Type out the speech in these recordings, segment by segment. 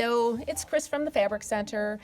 Hello, it's Chris from the Fabric Center.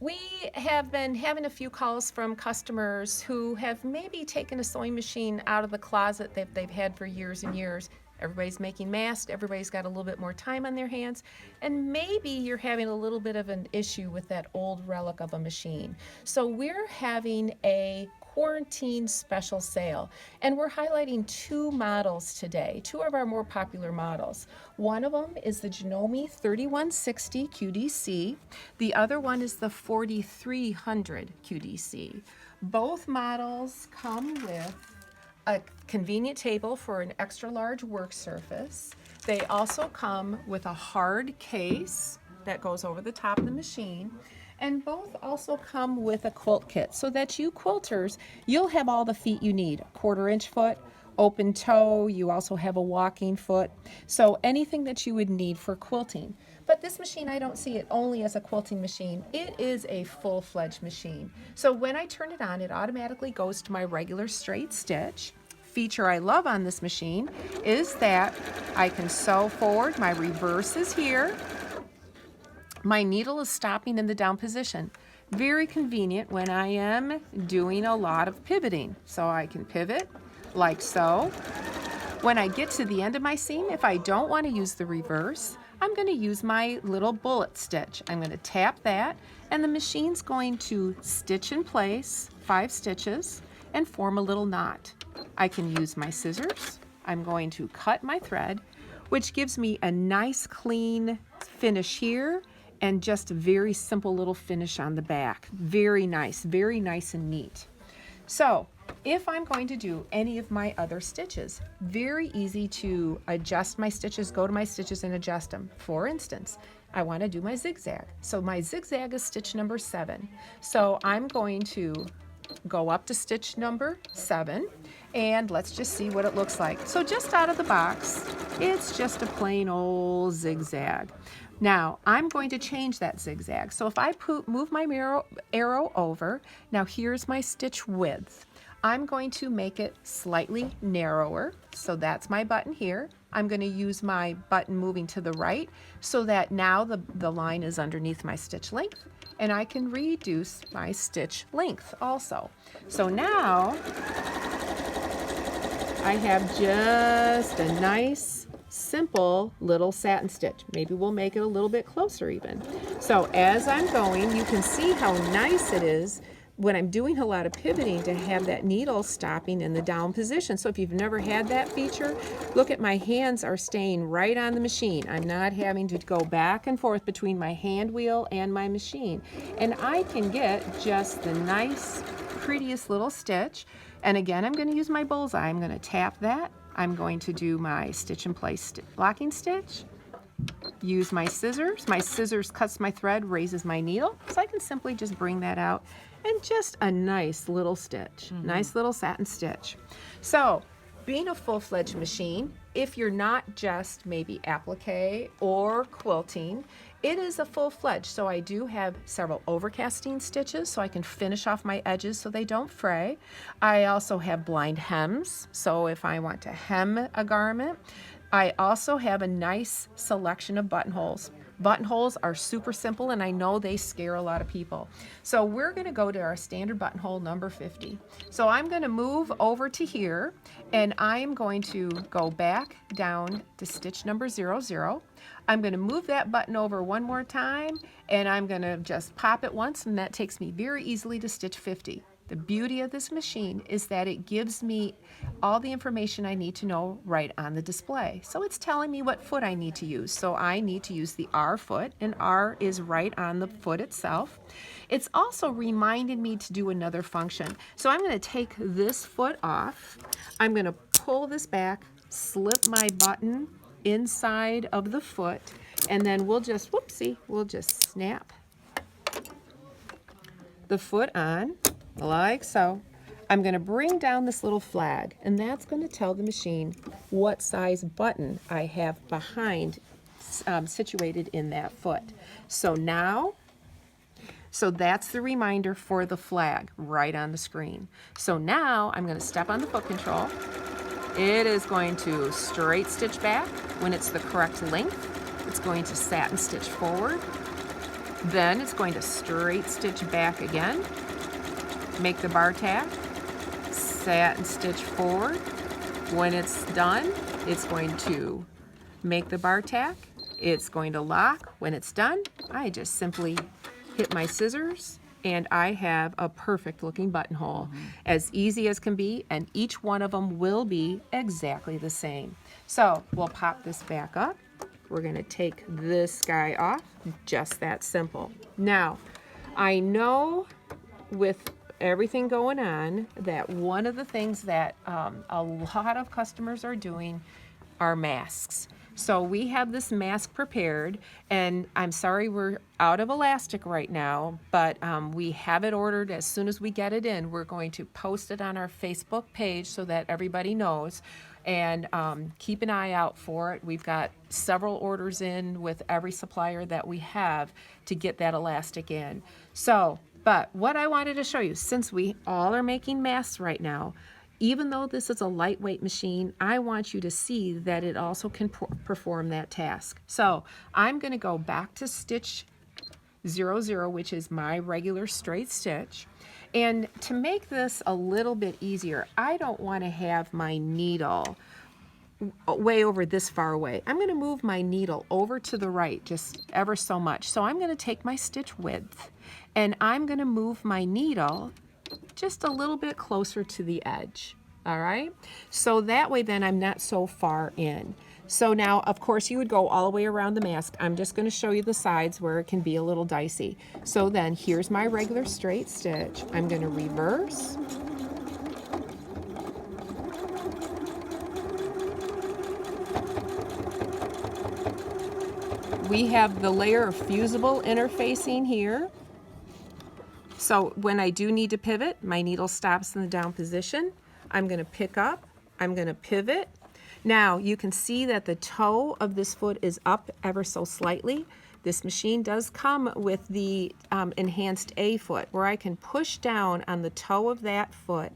We have been having a few calls from customers who have maybe taken a sewing machine out of the closet that they've had for years and years. Everybody's making masks, everybody's got a little bit more time on their hands, and maybe you're having a little bit of an issue with that old relic of a machine. So we're having a quarantine special sale, and we're highlighting two models today, two of our more popular models. One of them is the Janome 3160 QDC. The other one is the 4300 QDC. Both models come with a convenient table for an extra large work surface. They also come with a hard case that goes over the top of the machine. And both also come with a quilt kit so that you quilters, you'll have all the feet you need. 1/4-inch foot, open toe, you also have a walking foot. So anything that you would need for quilting. But this machine, I don't see it only as a quilting machine. It is a full-fledged machine. So when I turn it on, it automatically goes to my regular straight stitch. Feature I love on this machine is that I can sew forward, my reverse is here. My needle is stopping in the down position. Very convenient when I am doing a lot of pivoting. So I can pivot like so. When I get to the end of my seam, if I don't want to use the reverse, I'm going to use my little bullet stitch. I'm going to tap that, and the machine's going to stitch in place 5 stitches and form a little knot. I can use my scissors. I'm going to cut my thread, which gives me a nice clean finish here and just a very simple little finish on the back. Very nice and neat. So if I'm going to do any of my other stitches, very easy to adjust my stitches, go to my stitches and adjust them. For instance, I want to do my zigzag. So my zigzag is stitch number 7. So I'm going to go up to stitch number 7, and let's just see what it looks like. So just out of the box, it's just a plain old zigzag. Now I'm going to change that zigzag. So if I move my arrow over, now here's my stitch width. I'm going to make it slightly narrower. So that's my button here. I'm going to use my button moving to the right so that now the line is underneath my stitch length, and I can reduce my stitch length also. So now I have just a nice, simple little satin stitch. Maybe we'll make it a little bit closer even. So as I'm going, you can see how nice it is when I'm doing a lot of pivoting to have that needle stopping in the down position. So if you've never had that feature, look at my hands are staying right on the machine. I'm not having to go back and forth between my hand wheel and my machine. And I can get just the nice, prettiest little stitch. And again, I'm going to use my bullseye. I'm going to tap that. I'm going to do my stitch in place blocking stitch. Use my scissors. My scissors cuts my thread, raises my needle. So I can simply just bring that out and just a nice little stitch, nice little satin stitch. So being a full-fledged machine, if you're not just maybe applique or quilting, it is a full-fledged. So I do have several overcasting stitches so I can finish off my edges so they don't fray. I also have blind hems, so if I want to hem a garment. I also have a nice selection of buttonholes. Buttonholes are super simple, and I know they scare a lot of people. So we're going to go to our standard buttonhole number 50. So I'm going to move over to here, and I'm going to go back down to stitch number 00. I'm going to move that button over one more time, and I'm going to just pop it once, and that takes me very easily to stitch 50. The beauty of this machine is that it gives me all the information I need to know right on the display. So it's telling me what foot I need to use. So I need to use the R foot, and R is right on the foot itself. It's also reminded me to do another function. So I'm going to take this foot off. I'm going to pull this back, slip my button inside of the foot, and then we'll just, we'll just snap the foot on. Like so. I'm going to bring down this little flag, and that's going to tell the machine what size button I have behind situated in that foot. So now, so that's the reminder for the flag right on the screen. So now I'm going to step on the foot control. It is going to straight stitch back when it's the correct length. It's going to satin stitch forward. Then it's going to straight stitch back again. Make the bar tack. Satin stitch forward. When it's done, it's going to make the bar tack. It's going to lock. When it's done, I just simply hit my scissors and I have a perfect looking buttonhole. As easy as can be, and each one of them will be exactly the same. So we'll pop this back up. We're gonna take this guy off, just that simple. Now, I know with everything going on that one of the things that a lot of customers are doing are masks. So we have this mask prepared, and I'm sorry we're out of elastic right now, but we have it ordered. As soon as we get it in, we're going to post it on our Facebook page so that everybody knows, and keep an eye out for it. We've got several orders in with every supplier that we have to get that elastic in. So, but what I wanted to show you, since we all are making masks right now, even though this is a lightweight machine, I want you to see that it also can perform that task. So I'm going to go back to stitch 00, which is my regular straight stitch. And to make this a little bit easier, I don't want to have my needle way over this far away. I'm going to move my needle over to the right just ever so much. So I'm going to take my stitch width and I'm going to move my needle just a little bit closer to the edge, all right? So that way then I'm not so far in. So now, of course, you would go all the way around the mask. I'm just gonna show you the sides where it can be a little dicey. So then here's my regular straight stitch. I'm gonna reverse. We have the layer of fusible interfacing here. So when I do need to pivot, my needle stops in the down position. I'm going to pick up, I'm going to pivot. Now you can see that the toe of this foot is up ever so slightly. This machine does come with the enhanced A foot, where I can push down on the toe of that foot,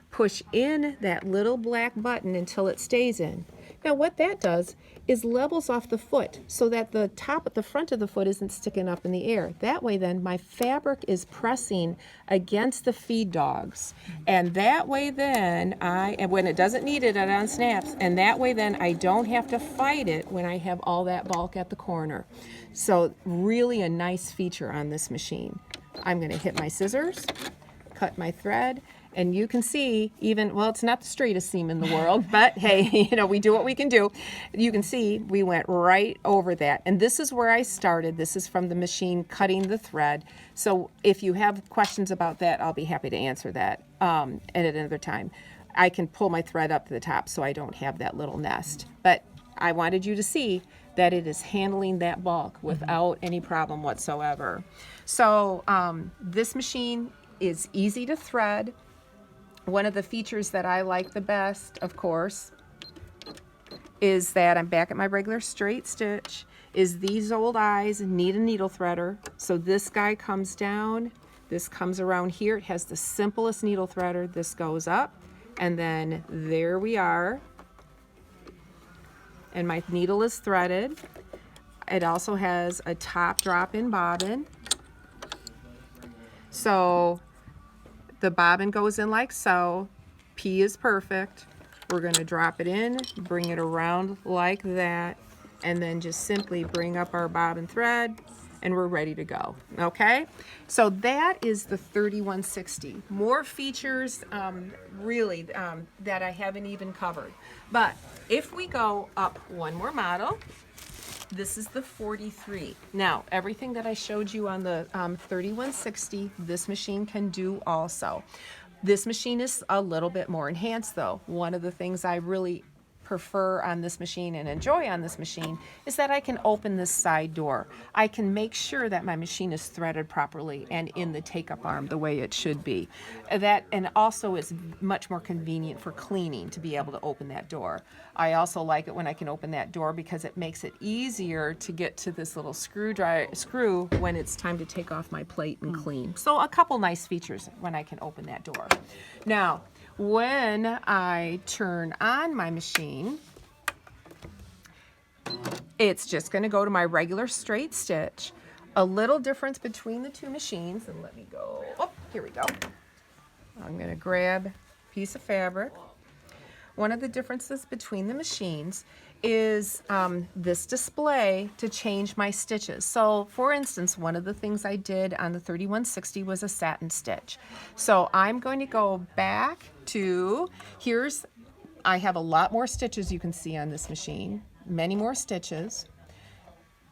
push in that little black button until it stays in. Now what that does is levels off the foot so that the top at the front of the foot isn't sticking up in the air. That way then my fabric is pressing against the feed dogs. And that way then and when it doesn't need it unsnaps, and that way then I don't have to fight it when I have all that bulk at the corner. So really a nice feature on this machine. I'm gonna hit my scissors, cut my thread, and you can see even, well, it's not the straightest seam in the world, but hey, you know, we do what we can do. You can see we went right over that. And this is where I started. This is from the machine cutting the thread. So if you have questions about that, I'll be happy to answer that at another time. I can pull my thread up to the top so I don't have that little nest. But I wanted you to see that it is handling that bulk without any problem whatsoever. So this machine is easy to thread. One of the features that I like the best, of course, is that I'm back at my regular straight stitch, is these old eyes need a needle threader. So this guy comes down, this comes around here. It has the simplest needle threader. This goes up, and then there we are. And my needle is threaded. It also has a top drop-in bobbin. So the bobbin goes in like so. P is perfect. We're going to drop it in, bring it around like that, and then just simply bring up our bobbin thread, and we're ready to go. Okay? So that is the 3160. More features, really, that I haven't even covered. But if we go up one more model, this is the 43. Now, everything that I showed you on the 3160, this machine can do also. This machine is a little bit more enhanced though. One of the things I really prefer on this machine and enjoy on this machine is that I can open this side door. I can make sure that my machine is threaded properly and in the take-up arm the way it should be. And also it's much more convenient for cleaning to be able to open that door. I also like it when I can open that door because it makes it easier to get to this little screw when it's time to take off my plate and clean. So a couple nice features when I can open that door. Now, when I turn on my machine, it's just going to go to my regular straight stitch. A little difference between the two machines, and let me go, oh, here we go. I'm going to grab a piece of fabric. One of the differences between the machines is this display to change my stitches. So for instance, one of the things I did on the 3160 was a satin stitch. So I'm going to go back to, I have a lot more stitches you can see on this machine, many more stitches.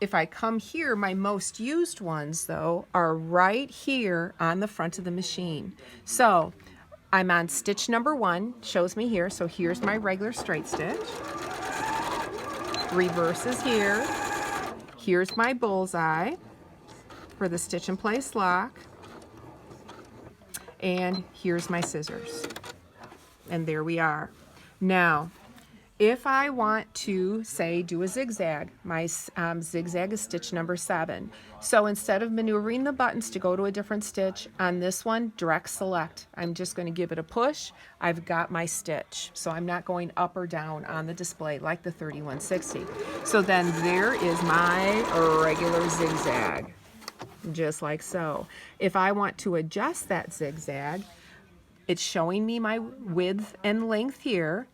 If I come here, my most used ones though are right here on the front of the machine. So I'm on stitch number 1, shows me here. So here's my regular straight stitch. Reverse is here. Here's my bullseye for the stitch in place lock. And here's my scissors. And there we are. Now, if I want to, say, do a zigzag, my zigzag is stitch number 7. So instead of maneuvering the buttons to go to a different stitch, on this one, direct select. I'm just going to give it a push. I've got my stitch. So I'm not going up or down on the display like the 3160. So then there is my regular zigzag, just like so. If I want to adjust that zigzag, it's showing me my width and length here.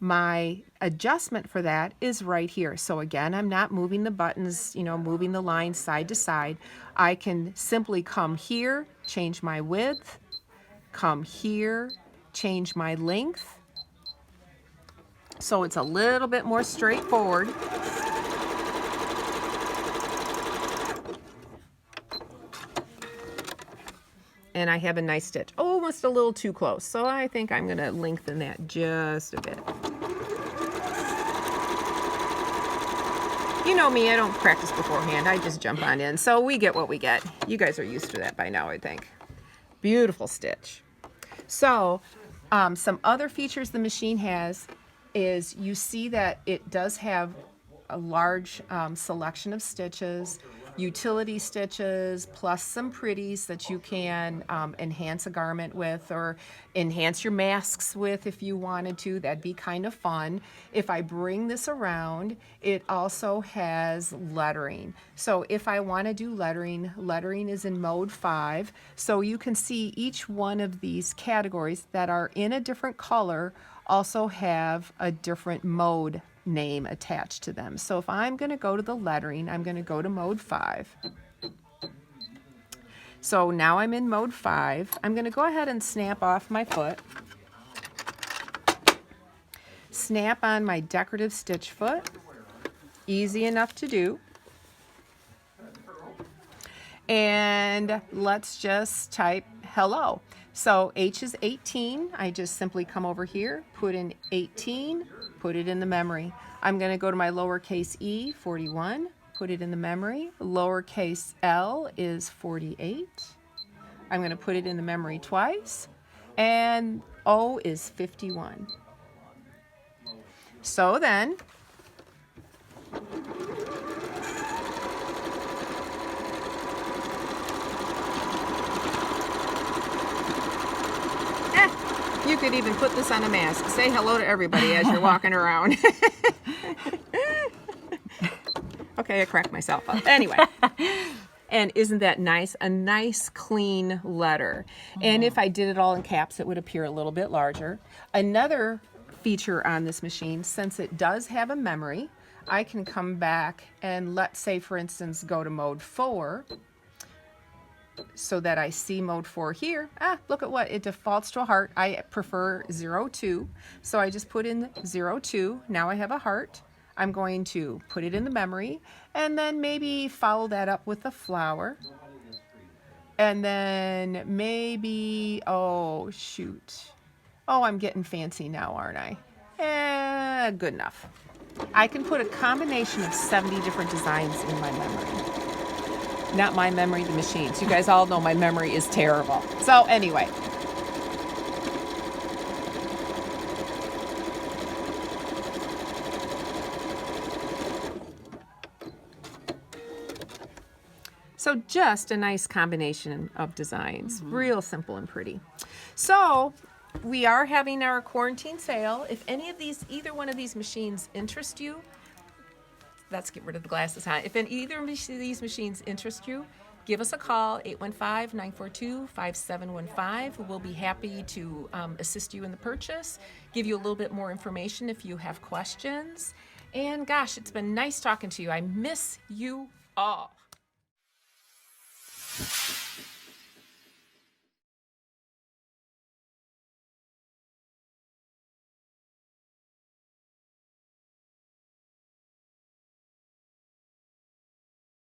My adjustment for that is right here. So again, I'm not moving the buttons, moving the lines side to side. I can simply come here, change my width, come here, change my length. So it's a little bit more straightforward. And I have a nice stitch. Almost a little too close. So I think I'm going to lengthen that just a bit. You know me, I don't practice beforehand. I just jump on in. So we get what we get. You guys are used to that by now, I think. Beautiful stitch. So some other features the machine has is you see that it does have a large selection of stitches, utility stitches, plus some pretties that you can enhance a garment with or enhance your masks with if you wanted to. That'd be kind of fun. If I bring this around, it also has lettering. So if I want to do lettering, lettering is in mode 5. So you can see each one of these categories that are in a different color also have a different mode name attached to them. So if I'm going to go to the lettering, I'm going to go to mode 5. So now I'm in mode 5. I'm going to go ahead and snap off my foot. Snap on my decorative stitch foot. Easy enough to do. And let's just type hello. So H is 18. I just simply come over here, put in 18, put it in the memory. I'm going to go to my lowercase e, 41, put it in the memory. Lowercase l is 48. I'm going to put it in the memory twice. And O is 51. So then, you could even put this on a mask. Say hello to everybody as you're walking around. Okay, I cracked myself up. Anyway. And isn't that nice? A nice clean letter. And if I did it all in caps, it would appear a little bit larger. Another feature on this machine, since it does have a memory, I can come back and let's say, for instance, go to mode 4 so that I see mode 4 here. Look at what, it defaults to a heart. I prefer 02. So I just put in 02. Now I have a heart. I'm going to put it in the memory and then maybe follow that up with a flower. And then maybe, oh shoot. Oh, I'm getting fancy now, aren't I? Good enough. I can put a combination of 70 different designs in my memory. Not my memory, the machines. You guys all know my memory is terrible. So anyway. So just a nice combination of designs. Real simple and pretty. So we are having our quarantine sale. If any of these, either one of these machines interest you, let's get rid of the glasses, huh? If either of these machines interest you, give us a call, 815-942-5715. We'll be happy to assist you in the purchase, give you a little bit more information if you have questions. And gosh, it's been nice talking to you. I miss you all.